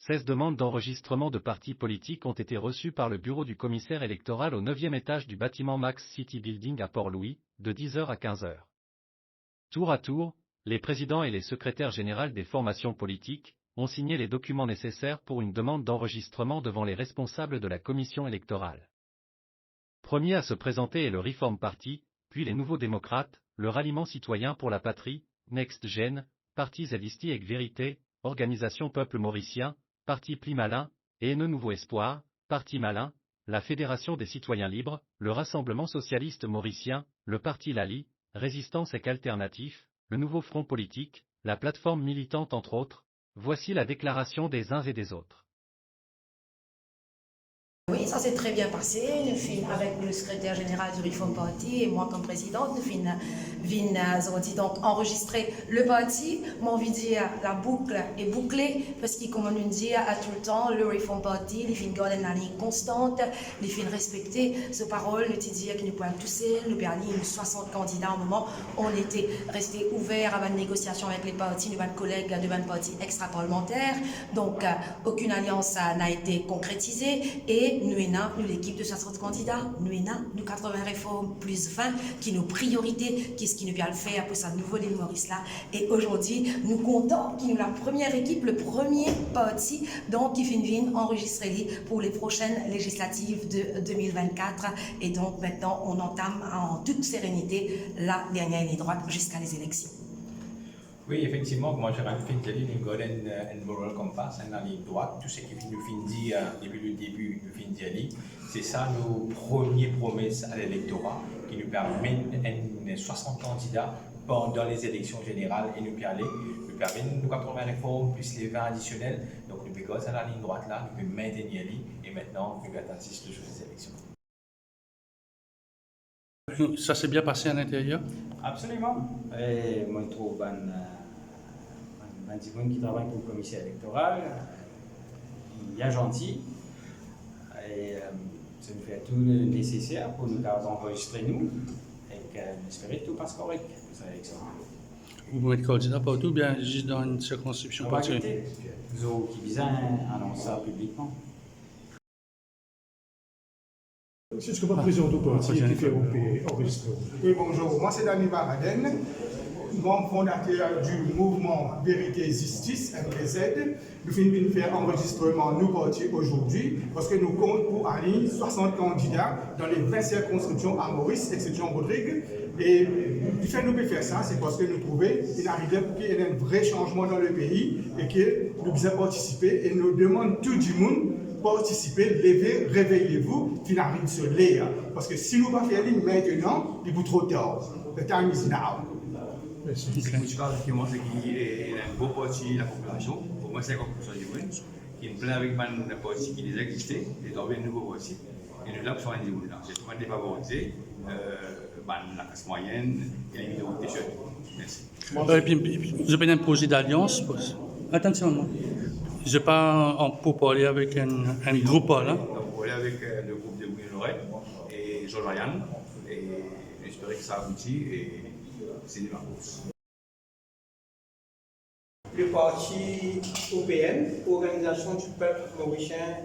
16 demandes d'enregistrement de partis politiques ont été reçues par le bureau du commissaire électoral au 9e étage du bâtiment Max City Building à Port-Louis, de 10h à 15h. Tour à tour, les présidents et les secrétaires généraux des formations politiques ont signé les documents nécessaires pour une demande d'enregistrement devant les responsables de la commission électorale. Premier à se présenter est le Reform Party, puis les Nouveaux démocrates, le Ralliement citoyen pour la patrie, Next Gen, Parti Zellisti et Vérité, Organisation Peuple Mauricien, Parti Pli Malin, et Ne Nouveau Espoir, Parti Malin, la Fédération des citoyens libres, le Rassemblement socialiste mauricien, le Parti Lali, Résistance et Alternatif, le Nouveau Front politique, la plateforme militante entre autres. Voici la déclaration des uns et des autres. Oui, ça s'est très bien passé. Nous finissons avec le secrétaire général du Reform Party et moi comme présidente, nous finissons donc enregistrer le parti. Moi, envie de dire la boucle est bouclée parce qu'il, comme on nous dit à tout le temps, le Reform Party, il finit garder la ligne constante, il finit respecter ce parole, nous dire que nous pouvons tousser, nous pouvons aller 60 candidats au moment. On était resté ouvert à une négociation avec les partis, nous, collègues de un parti extra-parlementaire. Donc, aucune alliance n'a été concrétisée et nous, l'équipe de 60 candidats, nous 80 réformes plus 20, qui nos priorités, qu'est-ce qui nous vient le faire pour ce nouveau l'île Maurice là. Et aujourd'hui, nous comptons qui nous la première équipe, le premier parti, donc qui vient enregistrer pour les prochaines législatives de 2024. Et donc maintenant, on entame en toute sérénité la dernière ligne droite jusqu'à les élections. Oui, effectivement, moi j'ai rajouté une ligne golden and moral compass, une ligne droite, tout ce qui nous finit dit depuis le début, nous finit dit, c'est ça nos premières promesses à l'électorat qui nous permettent 60 candidats pendant les élections générales et nous permettent nous 80 réformes plus les 20 additionnels, donc nous pouvons à la ligne droite là, nous pouvons maintenir et maintenant nous pouvons assister sur les élections. Ça s'est bien passé à l'intérieur? Absolument. Et moi, je trouve un petit monde qui travaille pour le commissaire électoral, il est gentil, et ça nous fait tout le nécessaire pour nous enregistrer nous, et espérer que tout passe correct pour cette élection. Vous êtes candidat partout, bien juste dans une circonscription particulière? Vous qui visez annoncer ça publiquement. Si je peux pas présenter au parti qui fait enregistrer. Oui, bonjour. Moi, c'est Dani Baraden, membre fondateur du mouvement Vérité et Justice, MPZ. Nous finissons de faire enregistrement nous partis aujourd'hui parce que nous comptons pour aller 60 candidats dans les 20 circonscriptions à Maurice, exception Rodrigue. Et le fait de nous faire ça, c'est parce que nous trouvons qu'il arrive pour qu'il y ait un vrai changement dans le pays et que nous puissions participer et nous demandons tout du monde participer, levez, réveillez-vous, finalement se lire. Parce que si nous ne faisons pas maintenant, il est trop tard. The time is now. Merci. Effectivement, c'est qu'il y a un beau parti de la population, au moins 50% du monde, qui est plein avec un parti qui déjà existait, et d'enlever un nouveau parti. Et nous là, pour faire un niveau là. C'est tout le monde défavorisé, la classe moyenne et les minorités jeunes. Merci. Et puis, vous avez un projet d'alliance? Attention, je n'ai pas pour parler avec un groupe là. On va parler avec le groupe de Bouillon-Lorette et Jean-Ryan, et j'espère que ça aboutit, et c'est de la course. Le parti OPM, Organisation du peuple mauricien,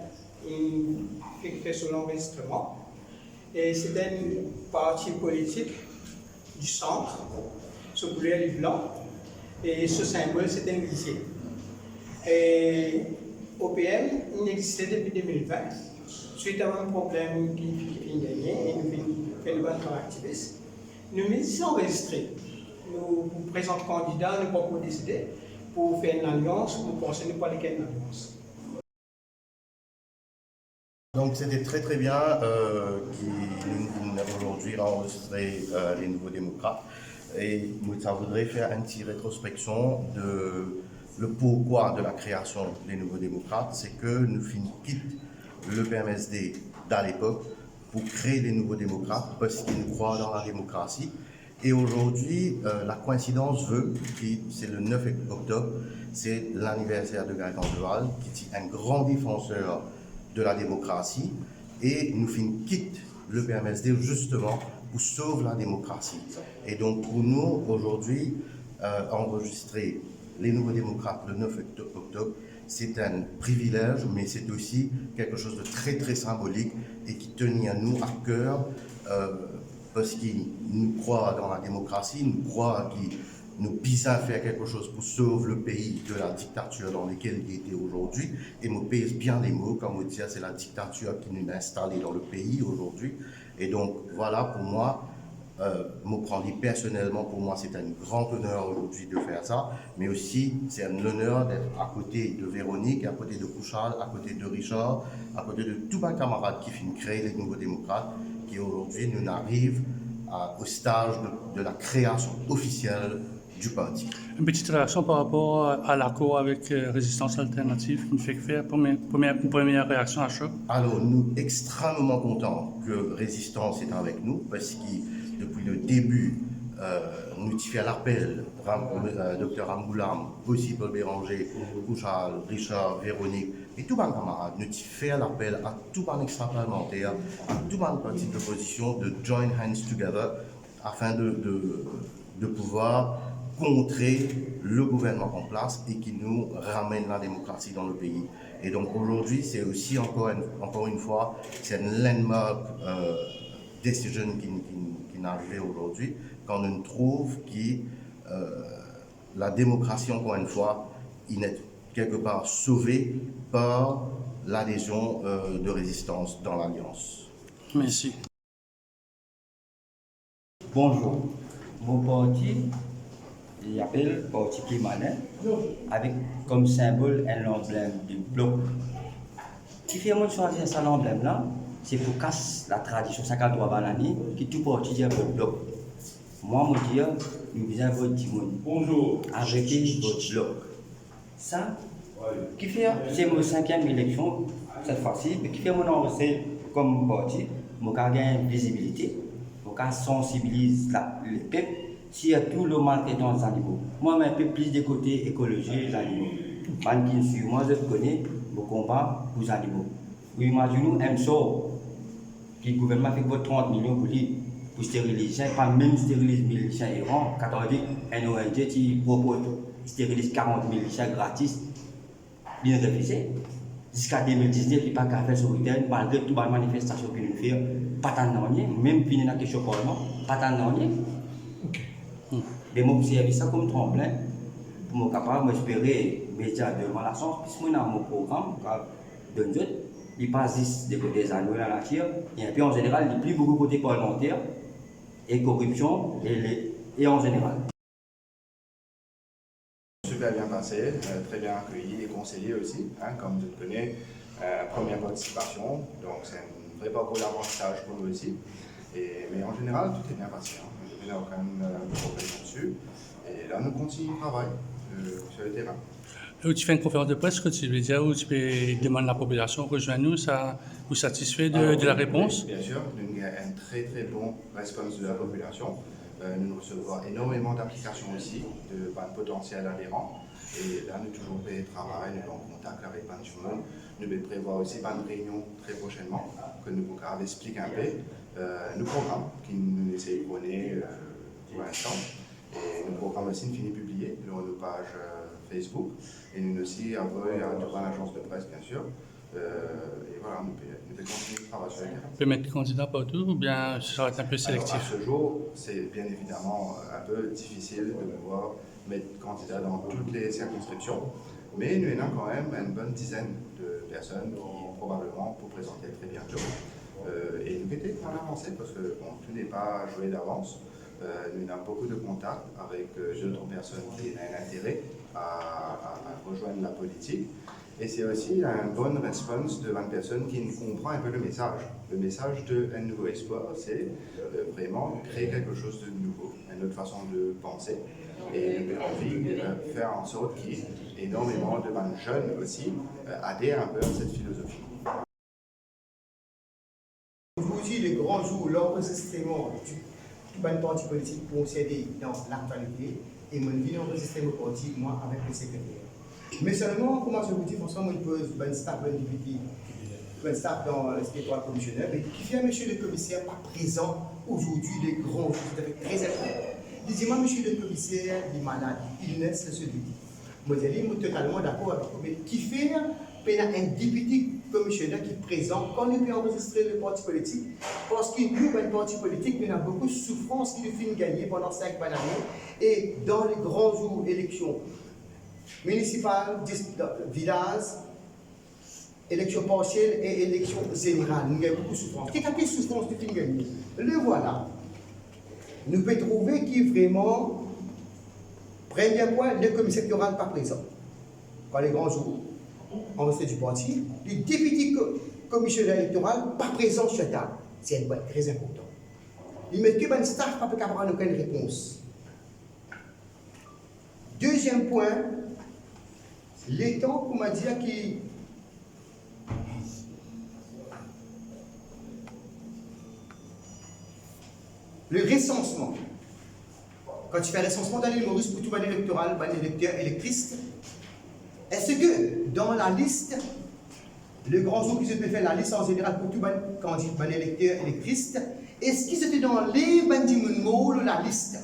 fait son enregistrement. Et c'est un parti politique du centre, ce couleur est blanc, et ce symbole c'est un lycée. Et OPM, il existait depuis 2020, suite à un problème qui vient gagner, et nous faisons notre activiste. Nous sommes enregistrés. Nous présentons candidats, nous pouvons décider pour faire une alliance, nous pensons ne pas aller une alliance. Donc c'était très très bien aujourd'hui enregistrer les Nouveaux démocrates et ça voudrait faire une petite rétrospection de le pourquoi de la création des Nouveaux démocrates, c'est que nous quittons le PMSD d'à l'époque pour créer les Nouveaux démocrates parce qu'ils nous croient dans la démocratie. Et aujourd'hui, la coïncidence veut que c'est le 9 octobre, c'est l'anniversaire de Gaëtan Deval, qui est un grand défenseur de la démocratie, et nous quittons le PMSD justement pour sauver la démocratie. Et donc pour nous, aujourd'hui, enregistrer les Nouveaux démocrates le 9 octobre, c'est un privilège, mais c'est aussi quelque chose de très très symbolique et qui tenait à nous à cœur parce qu'ils nous croient dans la démocratie, nous croient qu'ils nous pisent à faire quelque chose pour sauver le pays de la dictature dans laquelle il était aujourd'hui. Et me pèse bien les mots, comme vous dites, c'est la dictature qui nous a installés dans le pays aujourd'hui. Et donc voilà, pour moi, me prendre personnellement, pour moi c'est un grand honneur aujourd'hui de faire ça, mais aussi c'est un honneur d'être à côté de Véronique, à côté de Kouchal, à côté de Richard, à côté de tous mes camarades qui finissent créer les Nouveaux Démocrates, qui aujourd'hui nous arrivent au stage de la création officielle du parti. Une petite réaction par rapport à l'accord avec Résistance Alternative, qui nous fait faire une première réaction à chaud. Alors, nous extrêmement contents que Résistance est avec nous, parce que depuis le début, nous fait l'appel, Dr Amboulam, aussi Paul Béranger, Kouchal, Richard, Véronique, et tous mes camarades, nous fait l'appel à tous les extra-parlementaires, à tous les partis d'opposition de join hands together, afin de pouvoir contrer le gouvernement en place et qui nous ramène la démocratie dans le pays. Et donc aujourd'hui, c'est aussi encore une fois, c'est une landmark decision qui est arrivée aujourd'hui, quand on trouve que la démocratie, encore une fois, il est quelque part sauvée par l'adhésion de Résistance dans l'Alliance. Merci. Bonjour. Mon parti, il appelle Parti Kémanin, avec comme symbole un emblème du bloc. Qui fait mon choisir cet emblème-là, c'est pour casser la tradition 53 banani, qui tout parti dit votre bloc. Moi, je dis, nous disons votre timon. Bonjour. Arrêtez votre bloc. Ça, qui fait, c'est mon 5e élection, cette fois-ci, mais qui fait mon enregistré comme parti, je gagne une visibilité, je sensibilise le peuple. S'il y a tout le mal qui est dans les animaux. Moi, un peu plus des côtés écologie des animaux. Moi, je connais le combat pour les animaux. Vous imaginez un sort qui le gouvernement fait 30 millions pour stériliser, pas même stériliser 1000 chiens errants, quand on dit un ONG qui propose stériliser 40 000 chiens gratis, bien réfléchi. Jusqu'à 2019, il n'y a pas qu'à faire sur le terrain, malgré toutes les manifestations que nous faisons, pas tant d'année, même puis il y a quelque chose pour le moment, pas tant d'année. Mais moi, j'ai ça comme tremplin pour me capable d'espérer médias de la chance, puisque moi, dans mon programme, il passe juste des côtés annuels à la nature, et puis en général, il y a plus beaucoup côté parlementaire et corruption, et en général. Super bien passé, très bien accueilli et conseillé aussi, comme tu le connais, première participation, donc c'est un vrai parcours d'apprentissage pour nous aussi. Mais en général, tout est bien passé. Il n'y a aucun problème là-dessus. Et là, nous continuons le travail sur le terrain. Tu fais une conférence de presse, que tu veux dire, où tu peux demander à la population, rejoins-nous, ça vous satisfait de la réponse? Oui, bien sûr, nous avons un très très bon réponse de la population. Nous recevons énormément d'applications aussi, de potentiels adhérents. Et là, nous toujours fait travail, nous sommes en contact avec plein de monde. Nous allons prévoir aussi une réunion très prochainement, que nous pourrons expliquer un peu nos programmes qui nous essayons de connaître pour l'instant. Et nos programmes aussi finissent publiés sur nos pages Facebook. Et nous aussi avons une agence de presse, bien sûr. Et voilà, nous pouvons continuer de travailler sur le terrain. Tu peux mettre candidat partout ou bien ça va être un peu sélectif? Alors, à ce jour, c'est bien évidemment un peu difficile de pouvoir mettre candidat dans toutes les circonscriptions. Mais nous avons quand même une bonne dizaine de personnes qui probablement pour présenter très bientôt. Et nous étions en avancée parce que tout n'est pas joué d'avance. Nous avons beaucoup de contacts avec d'autres personnes qui ont un intérêt à rejoindre la politique. Et c'est aussi une bonne réponse de 20 personnes qui comprennent un peu le message. Le message d'un nouveau espoir, c'est vraiment créer quelque chose de nouveau, une autre façon de penser. Et nous avons envie de faire en sorte qu'il y ait énormément de jeunes aussi adhèrent un peu à cette philosophie. Aujourd'hui, les grands jours, l'enregistrement du parti politique pour s'aider dans l'actualité et mon vie enregistrement politique, moi, avec le secrétaire. Mais seulement, comment je vous dis, François, moi, je pose un staff dans l'escritoire commissionnaire, mais qui fait monsieur le commissaire pas présent aujourd'hui, les grands jours, très important. Dis-moi, monsieur le commissaire, il est malade, il naît ce jeudi. je suis totalement d'accord avec vous. Mais qui fait un député commissionnaire qui présente, quand on peut enregistrer le parti politique, parce qu'il y a un parti politique, il y a beaucoup de souffrances qui nous font gagner pendant 5 années. Et dans les grands jours d'élections municipales, villages, élections partielles et élections générales, nous avons beaucoup de souffrances. Quelle souffrance nous font gagner? Le voilà. Nous pouvons trouver qui vraiment, premier point, le commissaire électoral pas présent. Quand les grands jours, en resté du parti, le député commissionnaire électoral pas présent sur la table. C'est un point très important. Il met que le staff pas capable d'avoir aucune réponse. Deuxième point, l'État, comme on dit, qui le recensement. Quand tu fais un recensement dans l'île Maurice pour tout le électoral, les électeurs, électrices, est-ce que dans la liste, le grand jour qui se peut faire la liste en général pour tout le candidat, électeurs, électrices, est-ce qu'ils étaient dans les bandimons la liste?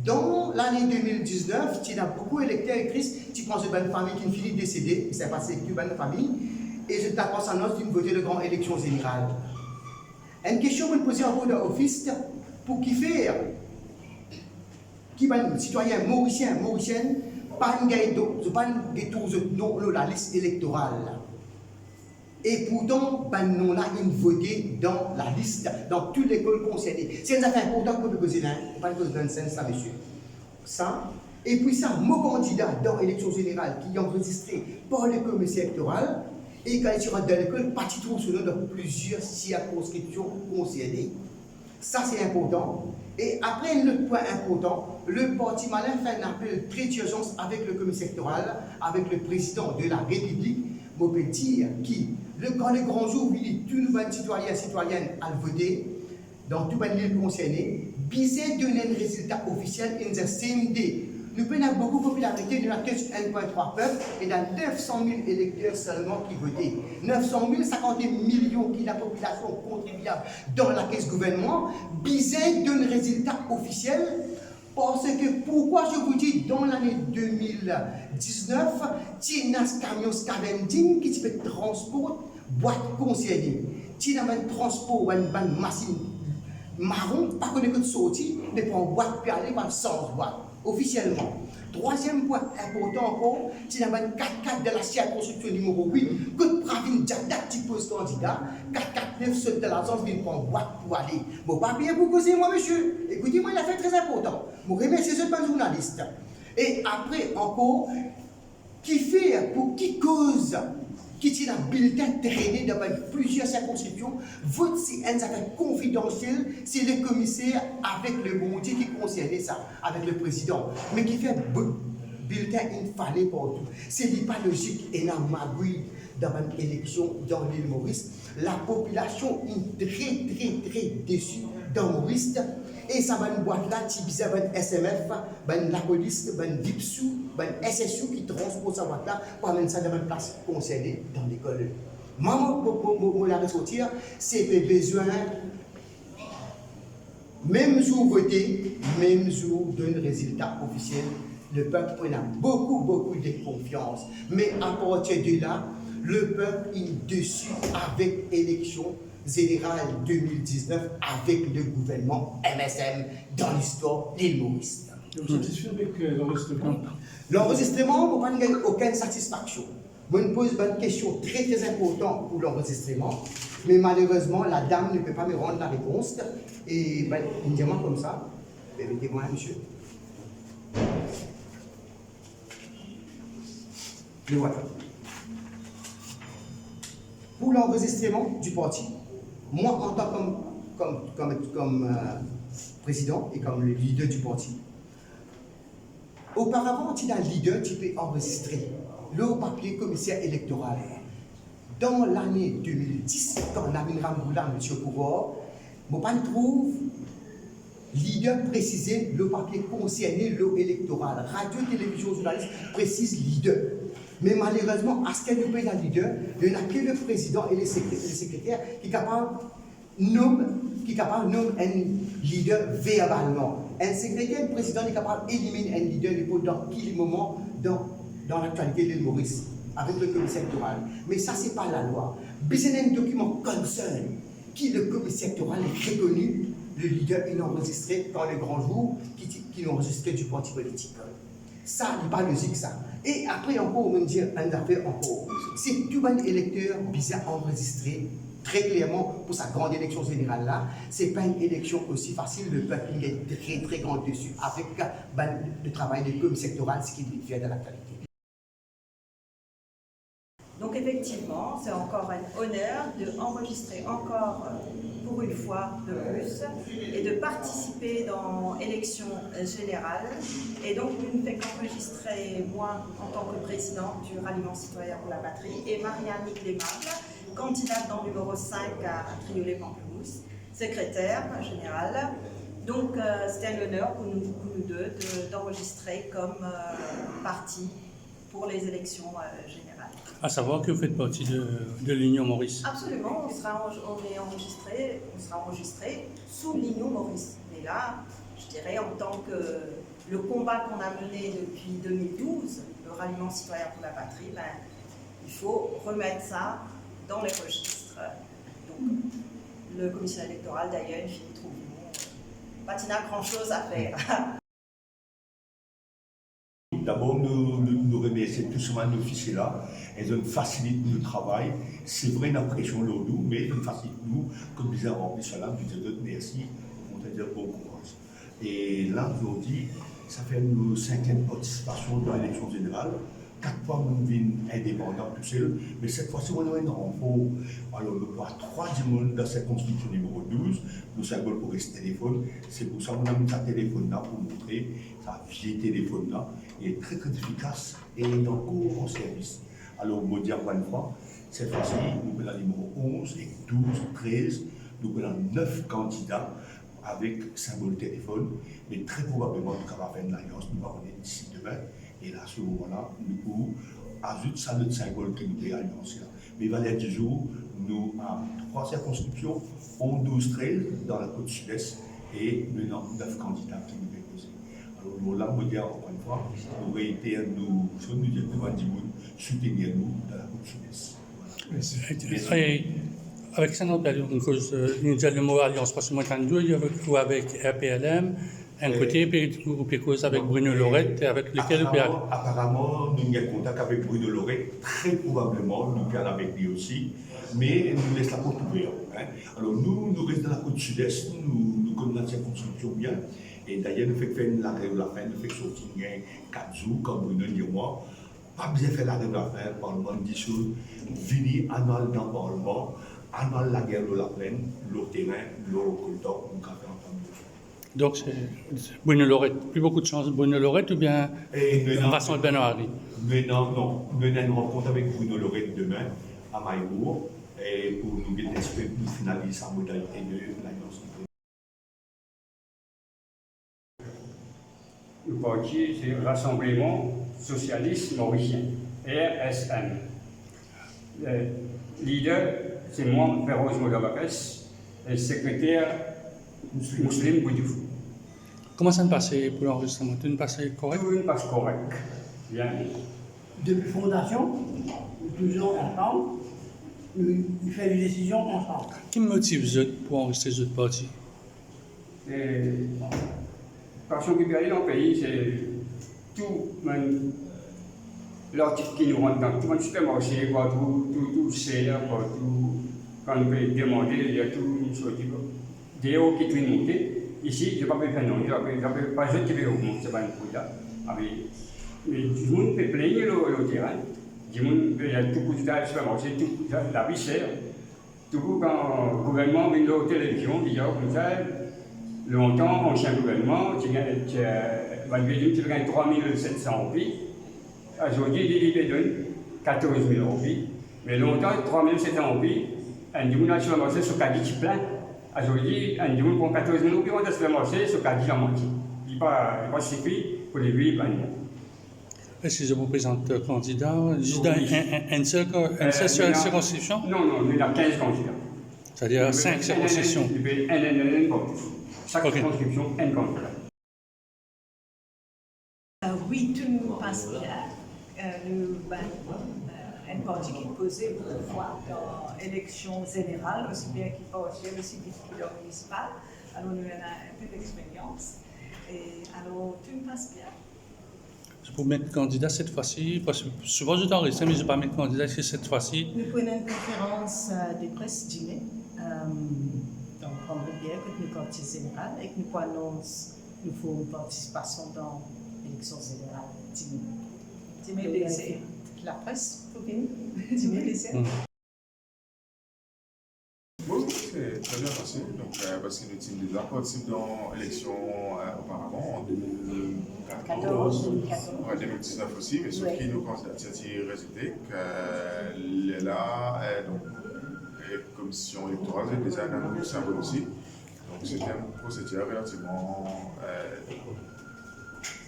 Dans l'année 2019, tu as beaucoup d'électeurs, électrices, tu prends une bonne famille qui ne finit de décéder, c'est passé avec une bonne famille, et je t'apprends en note d'une voter de grande élection générale. Une question que je me posais encore dans l'office, pour qui faire? Qui est un citoyen mauricien, mauricienne, pas un la liste électorale. Et pourtant, nous avons voté dans la liste, dans toute l'école concernée. C'est un affaire important pour le président, pas le président, ça, monsieur. Ça, et puis ça, mon candidat dans l'élection générale qui est enregistré par le commissaire électoral, et quand il rentre dans l'école, pas du tout selon dans plusieurs circonscriptions concernées. Ça, c'est important. Et après, le point important, le parti malin fait un appel très d'urgence avec le commissaire électoral, avec le président de la République, on peut dire qui, quand le grand jour, il dit tous les citoyens et citoyennes à voter, dans tout le monde concerné, bisait donner un résultat officiel in the same day. Nous avons beaucoup de popularité, nous avons 1,3 peuple et dans 900 000 électeurs seulement qui votaient. 900 000, 50 millions qui est la population contribuable dans la caisse gouvernement, bisait d'un résultat officiel. Parce que, pourquoi je vous dis, dans l'année 2019, il y a un camion scavenging qui fait transport boîte concernée. Il y a un transport, une machine marron, pas qu'on ait que de sortir, mais pour une boîte puis aller par 100 boîtes. Officiellement. Troisième point important encore, c'est la 4-4 de la circonscription numéro 8, que Pravin Djada qui pose candidat, 4-4-9 ceux de la zone viennent prendre boîte pour aller. Bon, pas bien pour causer, moi, monsieur. Écoutez-moi, il a fait très important. Je remercie ce pas journaliste. Et après, encore, qui fait pour qui cause qui tient un bulletin traîné dans plusieurs circonscriptions, vote si un affaire confidentiel, c'est le commissaire avec le bondier qui concernait ça, avec le président, mais qui fait un bulletin infalé partout. Ce n'est pas logique et n'a magouille dans une élection dans l'île Maurice. La population est très déçue dans Maurice. Et ça va une boîte là, qui vise un SMF, la police, un DIPSU, un SSU qui transporte sa boîte là pour amener ça dans une place concernée dans l'école. Moi, pour la ressortir, c'est besoin, même jour voté, même jour d'un résultat officiel, le peuple a beaucoup de confiance. Mais à partir de là, le peuple est dessus avec élection générale 2019 avec le gouvernement MSM dans l'histoire de l'île Maurice. Vous êtes satisfait avec l'enregistrement? L'enregistrement, on n'a aucune satisfaction. Je me pose une question très importante pour l'enregistrement, mais malheureusement, la dame ne peut pas me rendre la réponse. Et une demande comme ça, permettez-moi, monsieur. Le voilà. Pour l'enregistrement du parti, moi, en tant comme président et comme le leader du parti, auparavant, tu es un leader, tu peux enregistrer le papier commissaire électoral. Dans l'année 2010, quand Namin Ramboula est au pouvoir, je trouve leader précisé le papier concerné le électoral. Radio, télévision, journaliste précise leader. Mais malheureusement, à ce qu'elle nous paye un leader, il n'y a que le président et les secrétaires qui sont capables, qui qui est capable de nommer un leader verbalement. Un secrétaire du président est capable d'éliminer un leader dans quel moment dans l'actualité de l'île Maurice, avec le commissaire électoral. Mais ça, ce n'est pas la loi. C'est un document concern qui, le commissaire électoral, est reconnu, le leader est enregistré dans les grands jours, qui est enregistré du parti politique. Ça n'est pas logique, ça. Et après, encore, on va dire une affaire encore. C'est tout un électeur bizarre enregistré très clairement pour sa grande élection générale là. Ce n'est pas une élection aussi facile, le peuple est très très grand dessus, avec le travail du commissaire électoral, ce qu'il fait de l'actualité. Donc effectivement, c'est encore un honneur d'enregistrer encore pour une fois de plus et de participer dans l'élection générale. Et donc, je ne fais qu'enregistrer moi en tant que présidente du Ralliement citoyen pour la patrie et Marianne Niclémable, candidate dans le numéro 5 à Triolet-Pamplemousse, secrétaire générale. Donc c'était un honneur pour nous deux d'enregistrer comme parti pour les élections générales. À savoir que vous faites partie de l'Union Maurice. Absolument, on sera enregistré sous l'Union Maurice. Mais là, je dirais en tant que le combat qu'on a mené depuis 2012, le Ralliement citoyen pour la patrie, il faut remettre ça dans les registres. Donc, le commissaire électoral, d'ailleurs, Philippe Trouillon, pas grand-chose à faire. D'abord, nous remercions tout ce monde officiel là. Elles nous facilitent notre travail. C'est vrai, une pression sur nous, mais elles nous facilitent nous, comme disait rempli cela, nous disons merci, on va dire bon courage. Et là, aujourd'hui, ça fait une 5e participation dans l'élection générale. 4 fois, nous venons indépendants tout seuls, mais cette fois-ci, on a un renfort. Alors, nous avons 3 monde dans cette constitution numéro 12, nous symbole pour ce téléphone. C'est pour ça qu'on a mis un téléphone là pour montrer, ça vieil téléphone là, il est très très efficace et il est encore en service. Alors, on va dire une fois, cette fois-ci, nous avons le numéro 11 et 12, 13, nous avons 9 candidats avec symbole téléphone, mais très probablement, nous allons faire une alliance, nous allons aller d'ici demain. Et là, à ce moment-là, nous ajoutons ça notre symbole que nous avons annoncé. Mais il va y avoir 10 jours, nous avons 3 circonscriptions, 11, 12, 13 dans la côte sud-est et nous avons 9 candidats qui nous déposent. Alors là, on va dire encore une fois, nous réitérons nous soutenir nous dans la côte sud-est. Et avec ça, nous avons le mot alliance, parce que moi, ou avec RPLM, un côté, puis cause avec Bruno Lorette, avec lequel apparemment, nous avons contact avec Bruno Lorette, très probablement, nous parlons avec lui aussi, mais nous laissons la côte ouverte. Alors nous restons dans la côte sud-est, nous connaissons la circonscription bien, et d'ailleurs, nous faisons faire l'arrêt de la fin, nous faisons sortir 4 jours, comme Bruno dit moi, pas bien faire l'arrêt de la fin, le Parlement dit choses, venir annuel dans le Parlement, annuel la guerre de la plaine, le terrain, le collecteur, nous avons entendu. Donc, c'est Bruno Lorette. Plus beaucoup de chance, Bruno Lorette ou bien Vincent Benoît-Harry? Mais non. Nous avons une rencontre avec Bruno Lorette demain à Maïbourg et pour nous finaliser sa modalité de l'alliance. Le parti, c'est le Rassemblement Socialiste Mauricien, RSM. Le leader, c'est moi, Féroz Moudabakès, et le secrétaire, Mousseline Boudoufou. Comment ça se passe pour l'enregistrement? Tout passe correct? Tout passe correct. Bien. Depuis la fondation, toujours ensemble, nous faisons des décisions ensemble. Qui motive vous pour enregistrer votre parti? Parce que dans le pays, c'est tout l'article qui nous rentre dans tout le supermarché, tout CR, quand on peut demander, il y a tout une chose. Des hauts qui doivent monter. Ici, je ne vais pas faire non, je ne vais pas jeter les hauts, c'est pas une couille là. Mais tout le monde peut plaigner le terrain. Tout le monde, il y a tout le supermarché, tout la vie chère. Tout quand le gouvernement vient de la télévision, il y a comme ça, longtemps, ancien gouvernement, tu gagnes 3 700 roupies. Aujourd'hui, il donne 14 000 roupies. Mais longtemps, 3 700 roupies, un dimanche sur le marché, sur Cadix plein. Aujourd'hui, un dimanche pour 14 000 roupies, on va se faire marcher sur Cadix la moitié. Il n'y a pas suffi pour les 8 000. Est-ce que je vous présente candidat juste dans une seule circonscription? Non, il y a 15 candidats. C'est-à-dire 5 circonscriptions. Chaque circonscription, un candidat. Oui, tout passe bien. Un parti qui est posé beaucoup de fois dans l'élection générale, aussi bien qu'il parti, aussi bien qu'il municipal. Alors, nous avons un peu d'expérience. Et alors, tout passe bien. Je peux mettre candidat cette fois-ci, parce que souvent je dois rester, mais je ne vais pas mettre candidat cette fois-ci. Nous prenons une conférence de presse dîner. Donc, on veut bien que nous parti général et que nous annonce nous faut une participation dans l'élection générale dîner. La presse, pour venir dîner les Oui, c'est très bien passé. Donc, parce que nous sommes déjà participé dans l'élection auparavant, en 2014, 2019 aussi, mais sauf qu'il nous constate les résultats que là, donc, la commission électorale est déjà un nouveau symbole aussi. Donc, c'était un procédure relativement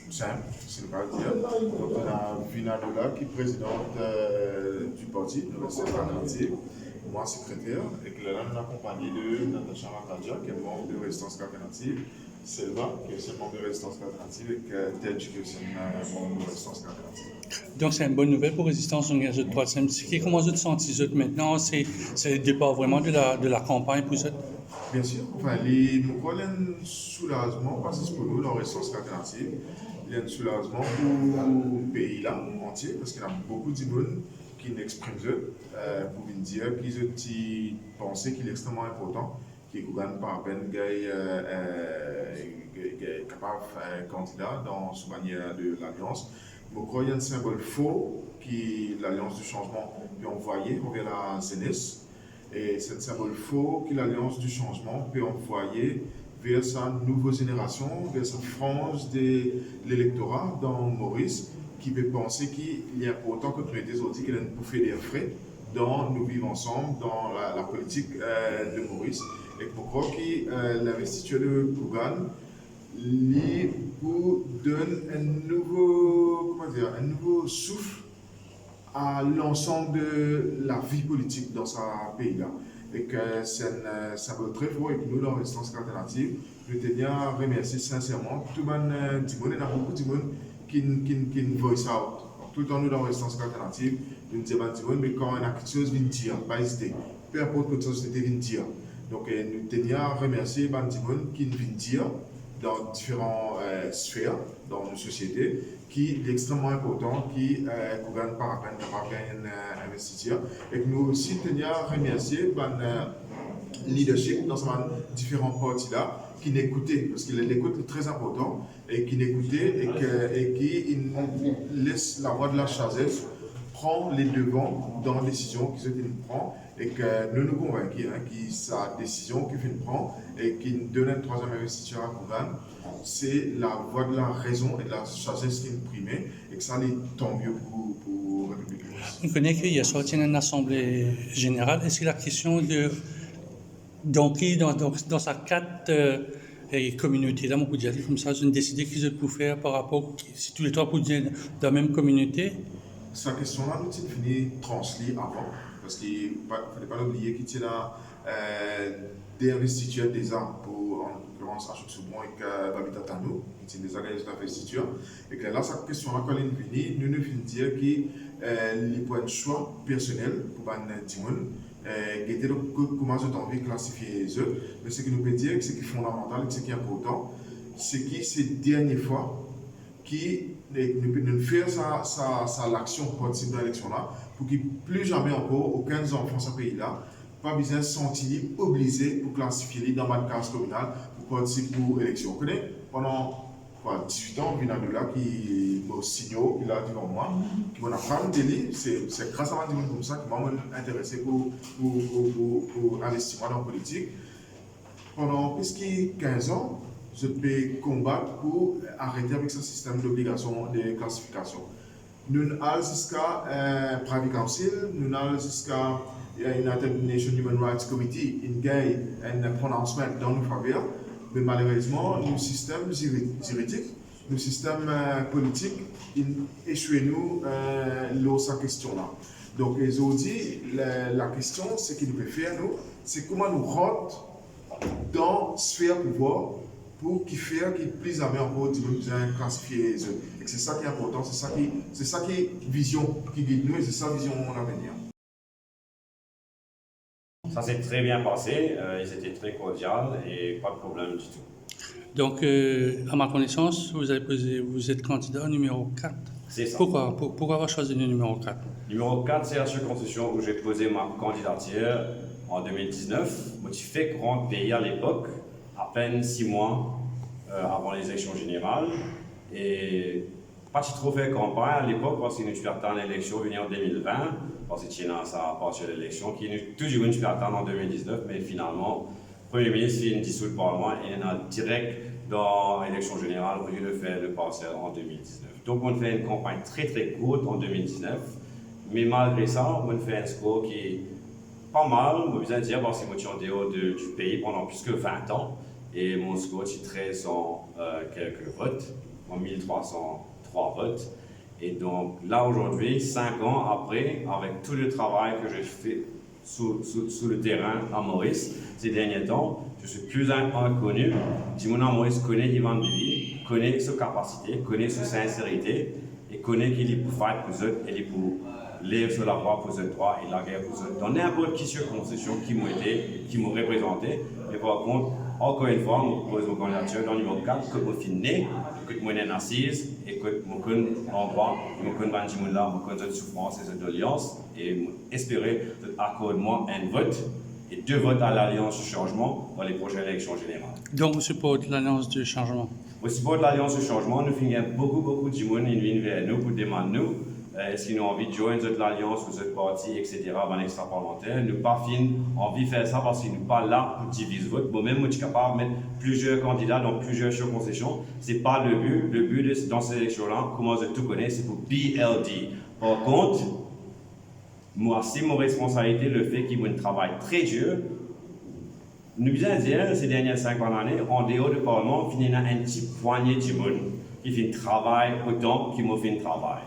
simple, si on peut dire. Donc, on a Vina Dola qui est présidente du parti, de l'Alternative. Moi, secrétaire, et que là, nous accompagné de Natacha Makadia, qui est membre de Résistance Alternative, Selva, qui est aussi membre de Résistance Alternative, et Tej, qui est aussi membre de Résistance Alternative. Donc, c'est une bonne nouvelle pour Résistance au troisième cycle. Comment vous sentez maintenant? C'est le départ vraiment de la campagne pour cette? Bien sûr. Enfin, nous avons un soulagement, parce que pour nous, la Résistance Alternative, il y a un soulagement pour le pays là, entier, parce qu'il y a beaucoup de monde qui n'expriment pour dire qu'ils ont pensé qu'il est extrêmement important, qu'ils gagnent par peine capable candidat dans ce manière de l'Alliance. Donc, il y a un symbole faux qui l'Alliance du changement peut envoyer envers la jeunesse. Et c'est un symbole faux que l'Alliance du changement peut envoyer vers sa nouvelle génération, vers sa frange de l'électorat dans Maurice, qui peut penser qu'il y a autant que nous étions aujourd'hui qu'il y a une bouffée d'air frais dans nous vivre ensemble, dans la politique de Maurice. Et pourquoi l'investiture de Kougan lui donne un nouveau souffle à l'ensemble de la vie politique dans ce pays-là. Et que c'est un symbole très fort et que nous, dans Résistance Alternative, nous tenions à remercier sincèrement tout le monde, il y a beaucoup de monde qui voice out. Donc, tout le temps, nous, dans Résistance Alternative, nous disons, mais quand on a quelque chose, nous dire, pas hésiter. Peu importe que chose, c'était nous dire. Donc, nous tenions à remercier les gens qui viennent dire dans différentes sphères, dans nos sociétés, qui est extrêmement important, qui gagne par rapport à investisseurs. Et que nous aussi tenions à remercier le leadership dans ces différents partis-là, qui n'écoutaient, parce que l'écoute est très important, et qui n'écoutaient et qui laissent la voix de la sagesse prendre les devants dans la décision qu'ils prennent et que nous convainquons que sa décision qu'il prend et qu'il donne un troisième investisseur à Kougan, c'est la voix de la raison et de la sagesse qui est primée et que ça est tant mieux pour la République. On connaît qu'il y a sorti une assemblée générale. Est-ce que la question d'entrer dans sa carte communauté, là, on peut dire comme ça, j'ai décidé qu'ils peuvent faire par rapport, si tous les trois pouvaient dire dans la même communauté? Cette question-là, nous avons fini translire avant, parce qu'il ne fallait pas oublier qu'il y a des investitures des armes pour, en l'occurrence, Achok-Soubon et Babita Tanou, qui sont des organismes d'investiture. Et que là, cette question-là, quand elle est finie, nous nous finissons dire qu'il y a un choix personnel pour les gens. Comment j'ai envie de classifier les eux. Mais ce que nous peut dire, ce qui est fondamental, ce qui est important, c'est que ces dernières fois, qui nous faire l'action pour participer à l'élection là, pour qu'il plus jamais encore aucun enfant dans ce pays-là, pas besoin de se sentir obligé pour classifier dans ma case communale pour participer à l'élection. Vous connaissez, pendant 18 ans, il y a un là qui est signaux, qui est là devant moi, qui m'a appris des livres, c'est grâce à moi comme ça qui m'a intéressé pour l'investissement dans la politique. Pendant plus de 15 ans, je peux combattre pour arrêter avec ce système d'obligation de classification. Nous allons jusqu'à Private Council, nous allons jusqu'à United Nations Human Rights Committee, un pronouncement dans nos faveurs, mais malheureusement, nos systèmes juridiques, nos systèmes politiques, ils échouent nous sur cette question-là. Donc, ils ont dit, la question, c'est qu'il nous peut faire, nous, c'est comment nous rentre dans la sphère pouvoir pour qu'il fasse qu'il plus jamais encore nous classifier les autres. Et c'est ça qui est important, c'est ça qui est vision qui guide nous et c'est ça vision à l'avenir. Ça s'est très bien passé, ils étaient très cordiaux et pas de problème du tout. Donc, à ma connaissance, vous êtes candidat numéro 4. C'est ça. Pourquoi avoir choisi le numéro 4? Numéro 4, c'est la circonscription où j'ai posé ma candidature en 2019. Moi, j'ai fait grand pays à l'époque, à peine 6 mois avant les élections générales. Et pas trop fait campagne à l'époque parce qu'il nous attend l'élection venue en 2020. Parce que ça a passé l'élection qui nous toujours une attend en 2019, mais finalement, le Premier ministre il dissout le Parlement et il a direct dans l'élection générale au lieu de faire le passé en 2019. Donc on fait une campagne très très courte en 2019, mais malgré ça, on fait un score qui est pas mal, on besoin de dire, parce que moi je suis en dehors du pays pendant plus que 20 ans, et mon score c'est 1300 quelques votes, en 1303 votes. Et donc là aujourd'hui, 5 ans après, avec tout le travail que j'ai fait sous le terrain à Maurice ces derniers temps, je suis plus inconnu. Simon à Maurice connaît Ivan Bibi, connaît sa capacité, connaît sa sincérité et connaît qu'il est pour faire pour eux et pour lire sur la voie pour eux droit et la guerre pour eux. Dans n'importe quelle circonscription qui m'ont aidé, qui m'ont représenté. Mais par contre, encore une fois, je pose mon candidature dans le numéro 4, que je suis né, que je suis assise et que je suis endroit, je suis là, je suis souffrance et de l'alliance et espérer accorder moi un vote et 2 votes à l'Alliance du changement dans les prochaines élections générales. Donc vous supportez l'Alliance du changement? Vous supportez l'Alliance du changement, nous finissons beaucoup de gens qui viennent vers nous pour demander nous est-ce qu'ils ont envie de joindre l'Alliance ou cette parti, etc., dans l'extra-parlementaire. Nous pas envie de faire ça parce qu'ils ne sont pas là pour diviser le vote. Moi-même, je suis capable de mettre plusieurs candidats dans plusieurs circonscriptions. Ce n'est pas le but. Le but dans ces élections-là, comment je tout connais, c'est pour BLD. Par contre, moi, c'est mon responsabilité le fait qu'ils ont un travail très dur. Nous devons dire, ces dernières 50 années, en dehors du Parlement, il y a un petit poignet de monde qui fait un travail autant qu'ils m'ont fait un travail.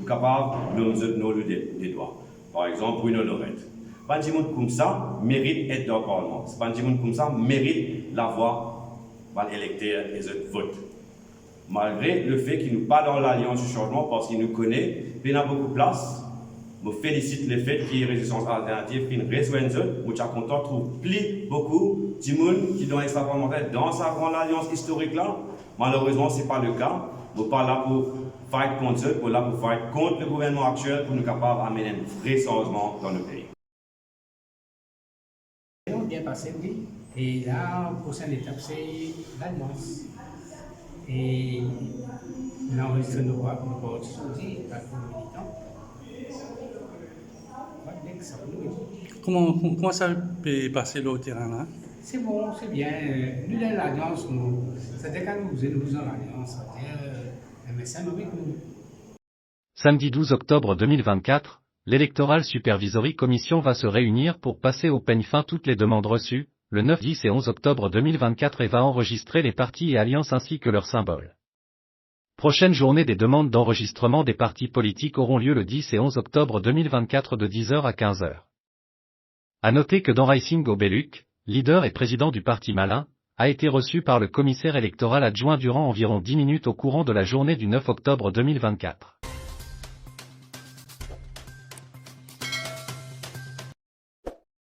Nous sommes capables de nous lever des doigts. Par exemple, Bruno Lorette. Pas de monde comme ça mérite d'être dans le Parlement. Pas de monde comme ça mérite la voix par l'électeur et le vote. Malgré le fait qu'il n'est pas dans l'Alliance du changement parce qu'il nous connaît, il a beaucoup de place. Je félicite le fait qu'il y ait résistance alternative qui nous rejoigne. Je suis content de trouver beaucoup de monde qui sont extra-parlementaires dans sa grande alliance historique là. Malheureusement, ce n'est pas le cas. Je ne suis pas là pour fight contre eux, pour là pour fight contre le gouvernement actuel pour nous capables d'amener un vrai changement dans le pays. Bien passé, oui. Et là, la prochaine étape, c'est l'alliance. Et on a enregistré nos votes aujourd'hui, pas pour les militants. Comment ça peut passer là au terrain là? C'est bon, c'est bien. Nous, l'alliance, c'est-à-dire quand nous faisons l'alliance, c'est-à-dire un médecin avec nous. Samedi 12 octobre 2024, l'Electoral Supervisory Commission va se réunir pour passer au peigne fin toutes les demandes reçues, le 9, 10 et 11 octobre 2024 et va enregistrer les partis et alliances ainsi que leurs symboles. Prochaine journée des demandes d'enregistrement des partis politiques auront lieu le 10 et 11 octobre 2024 de 10h à 15h. À noter que Dan Racing Obeluk, leader et président du parti Malin, a été reçu par le commissaire électoral adjoint durant environ 10 minutes au courant de la journée du 9 octobre 2024.